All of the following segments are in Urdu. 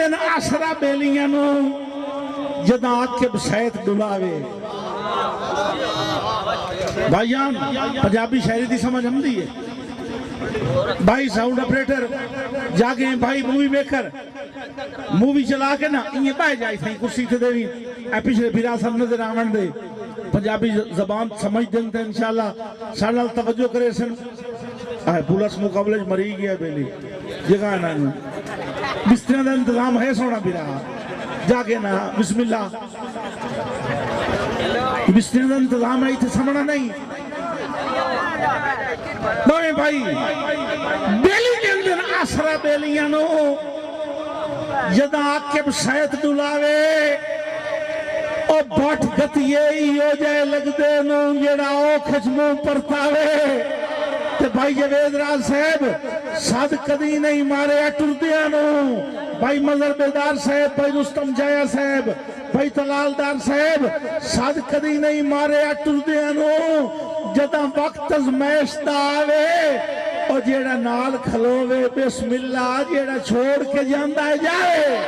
دن آسرا بیلیاں نو جدا آکب سیت ڈلاوے بھائیان پنجابی شاعری دی سمجھ ہم دی ہے بھائی ساؤنڈ اپریٹر جاگے ہیں بھائی مووی میکر مووی چلا کے نا یہ پائے جائی تھا کرسی تھے دے اے پچھلے بھیرا سب نظر آمن دے پنجابی زبان سمجھ دیں تھے انشاءاللہ سارنال توجہ کرے سن پولیس مقابلے مری گیا بیلی جگہ نا بسترین دا انتظام ہے سونا بھیرا جاگے نا بسم اللہ بسترین دا انتظام ہے تھے سمنا نہیں بھائی بھائی بیلی کے اندر آسرا بیلیاں نو جدا آکب سیت ڈلاوے او بٹ گتیے ہو جائے لگ دے نو جڑا او کھچموں پرتاوے تے بھائی جوید راز صاحب ساد کدی نہیں مارے اٹر دیا نو بھائی مظہر بیدار صاحب بھائی رستم جایا صاحب بھائی تلال دار صاحب ساد کدی نہیں مارے اٹر دیا نو جدا وقت ازمیشتا آوے اور جیڑا نال کھلوے بسم اللہ جیڑا چھوڑ کے جاندہ جائے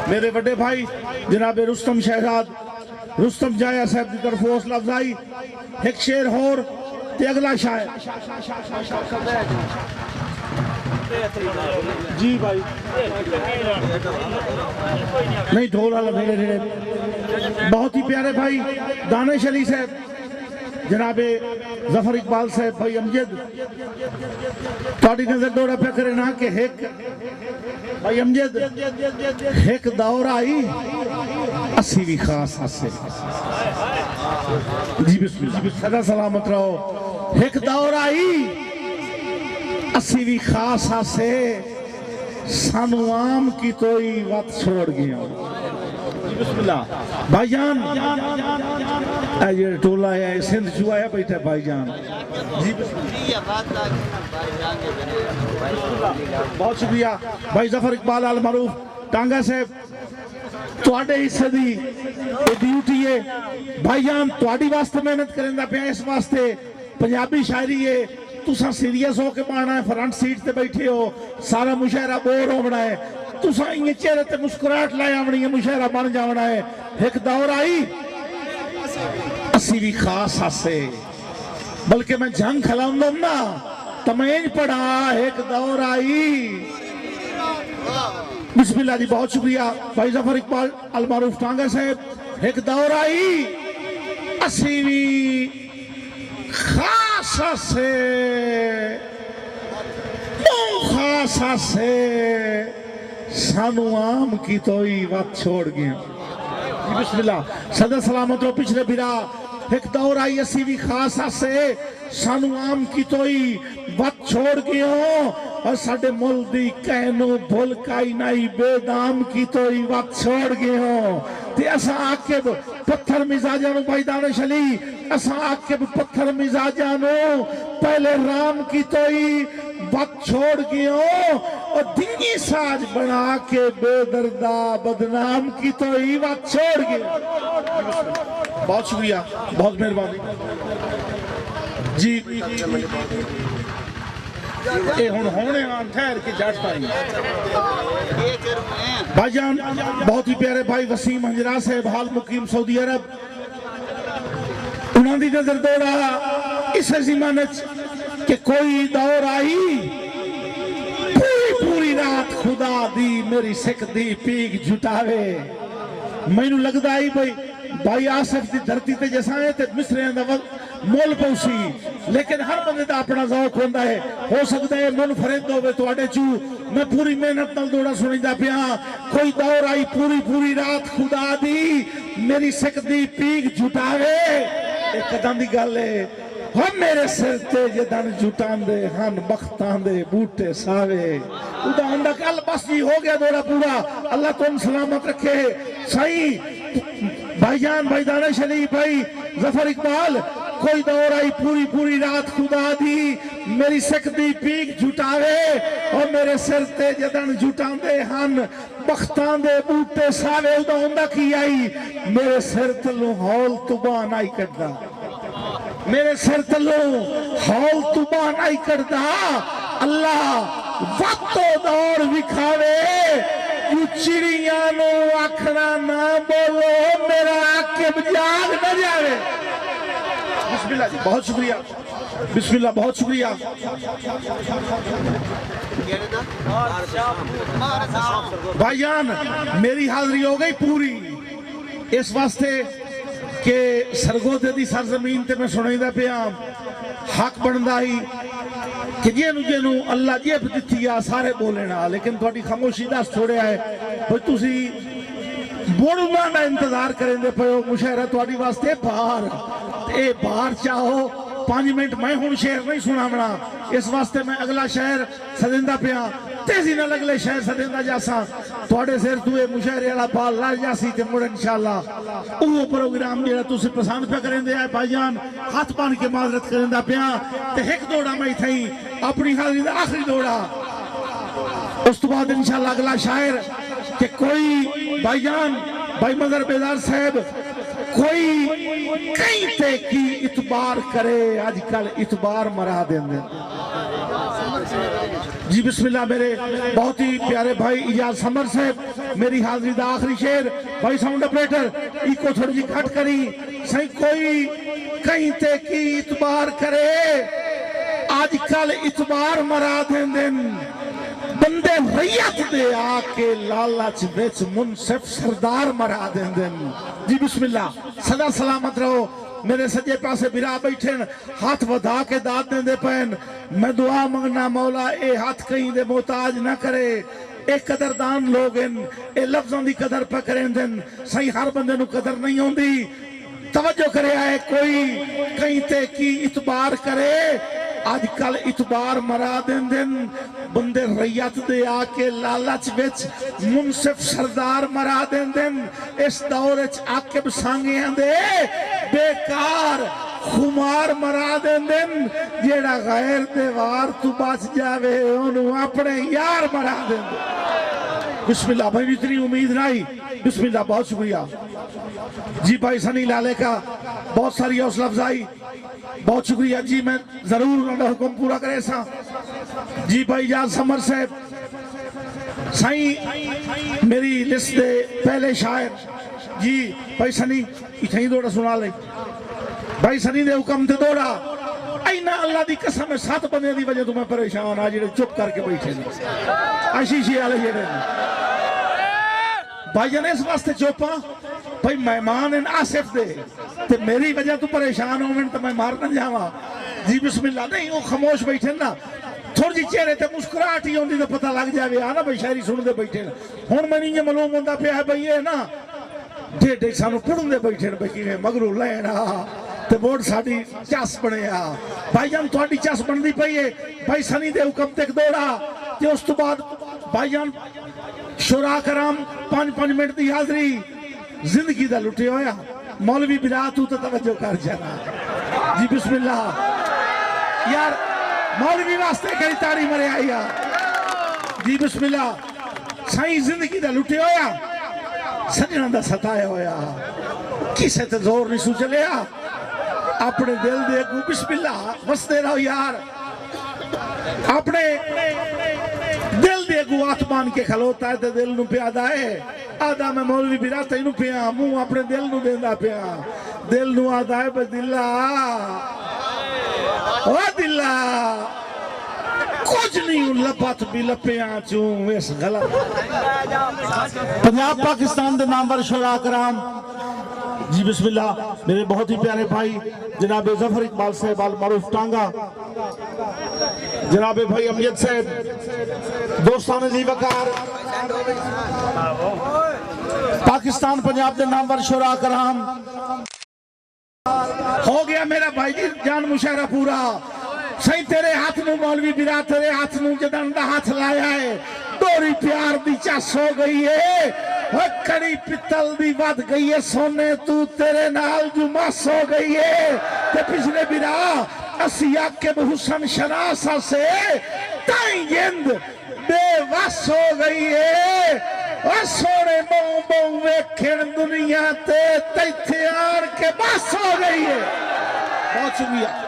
میرے بڑے بھائی جناب رستم شہزاد رستم جایا صاحب کی طرف حوصلہ افزائی ایک شیر ہور تے اگلا شاعر جی بھائی نہیں ڈھولا میرے ڈھیرے بہت ہی پیارے بھائی دانش علی صاحب جناب ظفر اقبال صاحب بھائی امجد توڑی نظر دوڑا پہ کرے نا کہ ایک بھائی امجد ایک دور آئی اسی بھی خاص حصے جی بسم اللہ صدا سلامت رہو ایک دور آئی اسی بھی خاص حصے سانو عام کی توئی وقت چھوڑ گیا بسم اللہ بھائی جان یہ ٹولا ہے سندھ جو آیا بیٹھا بھائی جان جی بسم اللہ بہت شکریہ بھائی ظفر اقبال المعروف ٹانگا صاحب توڑے حصہ دی ڈیوٹی ہے بھائی جان توڑی واسطے محنت کریں دا پہ اس واسطے پنجابی شاعری ہے تُساں سیریس ہو کے پانا ہے فرنٹ سیٹ تے بیٹھے ہو سارا مشاعرہ بور ہو بڑا ہے تُساں یہ چہرے تے مسکراہٹ لائے آمنی ہے مشاعرہ بن جاونا ہے ایک دور آئی اسی بھی خاص حصے بلکہ میں جھنگ کھلاؤں دوں نا تمہیں پڑھا ایک دور آئی بسم اللہ جی بہت شکریہ بھائی ظفر اقبال المعروف ٹانگا صاحب ایک دور آئی اسی بھی خاص حصے خاص حصے سانو عام کی توئی وقت چھوڑ گیا بسم اللہ صدا سلامت رو پچھلے بھیرا ایک دور آئی اسی بھی خاص حصے سانو عام کی توئی وقت چھوڑ گیا اور ساڑھے مل دی کہنو بھول کائی نائی بے دام کی توئی وقت چھوڑ گیا تے اسا آکب پتھر مزاجانو بھائی دانش علی اسا آکب پتھر مزاجانو پہلے رام کی توئی وقت چھوڑ گیا اور دنگی ساج بنا کے بے دردہ بدنام کی توئی وقت چھوڑ گیا بہت شکریہ بہت مہربانی جی اے ہونے آن ٹھہر کے جاٹ پائیں بھائی جان بہت ہی پیارے بھائی وسیم ہنجرا صاحب حال مقیم سعودی عرب انہوں دی نظر دوڑا اس زمانت کہ کوئی دور آئی پوری رات خدا دی میری سکھ دی پیگ جھٹاوے میں نو لگتا آئی بھائی آصف دی دھرتی تے جیسا ہے تے مصر اندہ مول پوسی لیکن ہر بندے دا اپنا ذوق ہوندہ ہے ہو سکتا ہے منفرد ہوئے تو آڑے چو میں پوری محنت نال دوڑا سنی دا پیا کوئی دور آئی پوری رات خدا دی میری سکھ دی پیگ جھٹاوے ایک قدم دی گل ہے ہم میرے سر تے جدن جھٹان دے ہن بختان دے بوٹے ساوے ادا اندہ کل بس جی ہو گیا دورا پورا اللہ تم سلامت رکھے صحیح بھائی جان بھائی دانش علی بھائی ظفر اقبال کوئی دور آئی پوری رات خدا دی میری سکھ دی پیگ جھٹاوے اور میرے سر تے جدن جھٹان دے ہن بختان دے بوٹے ساوے ادا اندہ کی آئی میرے سر تلو ہول تبان آئی کردہ میرے سر تلو ہول تبان آئی کردہ اللہ وقت دور وکھاوے جو چڑیاں نو آکھنا نہ بولو میرا عاقب جاگ نہ جاوے. بسم اللہ جی بہت شکریہ. بسم اللہ بہت شکریہ. بھائی جان میری حاضری ہو گئی پوری اس واسطے کہ سرگودے دی سرزمین تے میں سنائی دا پیا حق بندا ہی کہ جنو اللہ جیب دیتی آ سارے بولنا لیکن تھوڑی خاموشی دس چھوڑے آئے بھئی تسی بولنا نہ انتظار کریں دے پہو مشاہرہ تھوڑی واسطے باہر اے باہر چاہو 5 منٹ میں ہوں شہر نہیں سنا منا اس واسطے میں اگلا شہر سدندہ پیا تیزی نہ لگلے شہر سدندہ جاسا تھوڑے سیر توے مشاہرے اللہ پال لال جاسی تے مڑ انشاءاللہ اوہ پروگرام جیڑا تُسے پسند پہ کریں دے آئے بھائی جان ہاتھ پان کے معذرت کریں دا پیا تے ایک دوڑا میں تھیں اپنی حاضری دا آخری دوڑا اس تو بعد انشاءاللہ اگلا شاعر کہ کوئی بھائی جان بھائی مظہر بیدار صاحب کوئی کہیں تے کی اتبار کرے آج کل اتبار مرا دیں دیں. جی بسم اللہ میرے بہت ہی پیارے بھائی اجاز سمر صاحب میری حاضری دا آخری شعر بھائی ساؤنڈ اپریٹر ایک کو تھوڑی جی کھٹ کری سہی کوئی کہیں تے کی اتبار کرے آج کل اتبار مرا دیں دیں بندے ریت دے آکے لالچ بیچ منصف سردار مرا دیں دیں. جی بسم اللہ صدا سلامت رہو میرے سجے پاسے برا بیٹھیں ہاتھ ودھا کے داد دیں دے پہن میں دعا منگنا مولا اے ہاتھ کہیں دے محتاج نہ کرے اے قدردان لوگن اے لفظوں دی قدر پہ کریں دیں صحیح ہر بندے نو قدر نہیں ہوں دی توجہ کرے آئے کوئی کہیں تے کی اتبار کرے آج کل اتبار مرا دیں دیں بندے ریت دے آکے لالچ وچ منصف سردار مرا دیں دیں اس دورچ عاقب سانگیاں دے بیکار خمار مرا دیں دیں جیڑا غیر دیوار تو بچ جاوے انہوں اپنے یار مرا دیں دیں. بسم اللہ بھائی اتنی امید نہیں بسم اللہ بہت شکریہ. جی بھائی سنی لالے کا بہت ساری حوصلہ افزائی بہت شکریہ. جی میں ضرور انہوں حکم پورا کرے سا. جی بھائی جان سمر صاحب سائیں میری لسٹ دے پہلے شاعر جی بھائی سنی اتھائی دوڑا سنا لے بھائی سنی دے حکم دے دوڑا اینا اللہ دی قسم ہے 7 بندے دی وجہ تمہیں پریشان آج جڑے چپ کر کے بیٹھے آشیشی آلے جڑے بھائی جانے اس واسطے چوپا بھائی مہمان ان آصف دے تے میری وجہ تو پریشان ہوں میں تو میں مارنا جاوا. جی بسم اللہ نہیں وہ خاموش بیٹھے نا تھوڑ جی چہرے تے مسکراہٹ ہی ہوندی تے پتہ لگ جاوے آنا بھائی شاعری سن دے بیٹھے ہن میں نہیں معلوم ہوندا پیا ہے بھئی یہ نا ڈیڈے سانو پڑھن دے بیٹھے بھئی کیویں مگرو لینا تے بورڈ ساڈی چس بنیا بھائی جان تھوڑی چس بندی پئی ہے بھائی سنی دے حکم تک دوڑا تے اس تو بعد بھائی جان شورا کرام 5 منٹ دی حاضری زندگی دا لٹے ہویا مولوی بلا تو توجہ کر جانا. جی بسم اللہ یار مولوی واسطے کری تاری مرے آئی جی بسم اللہ سائیں زندگی دا لٹے ہویا سجنہ دا ستایا ہویا کسے تے زور نہیں سو چلیا اپنے دل دے کو بسم اللہ وستے رہو یار اپنے دل دے کو آتمان کے کھلوتا ہے تے دل نو پیادا ہے آدھا میں مولوی بھی راتا ہی نو پیا موں اپنے دل نو دیندہ پیا دل نو آدھا ہے بس دلہ او دلہ کچھ نہیں لپت بھی لپیاں چوں اس غلط. پنجاب پاکستان دے نامور شعراء کرام جی بسم اللہ میرے بہت ہی پیارے بھائی جناب ظفر اقبال صاحب المعروف ٹانگا جناب بھائی امجد صاحب دوستان زی وقار پاکستان پنجاب دے نامور شعراء کرام ہو گیا میرا بھائی جان مشاعرہ پورا صحیح تیرے ہاتھ نو مولوی برا تیرے ہاتھ نو جدن دا ہاتھ لایا ہے دوری پیار دی چس ہو گئی ہے کڑی پتل دی ود گئی ہے سونے تو تیرے نال جو مس ہو گئی ہے تے پچھلے برا اسی عاقب حسن شناسا سے تائیں جند بے وس ہو گئی ہے اور سونے موں موں ویکھن دنیا تے تیتھے آر کے بس ہو گئی ہے. بہت شکریہ.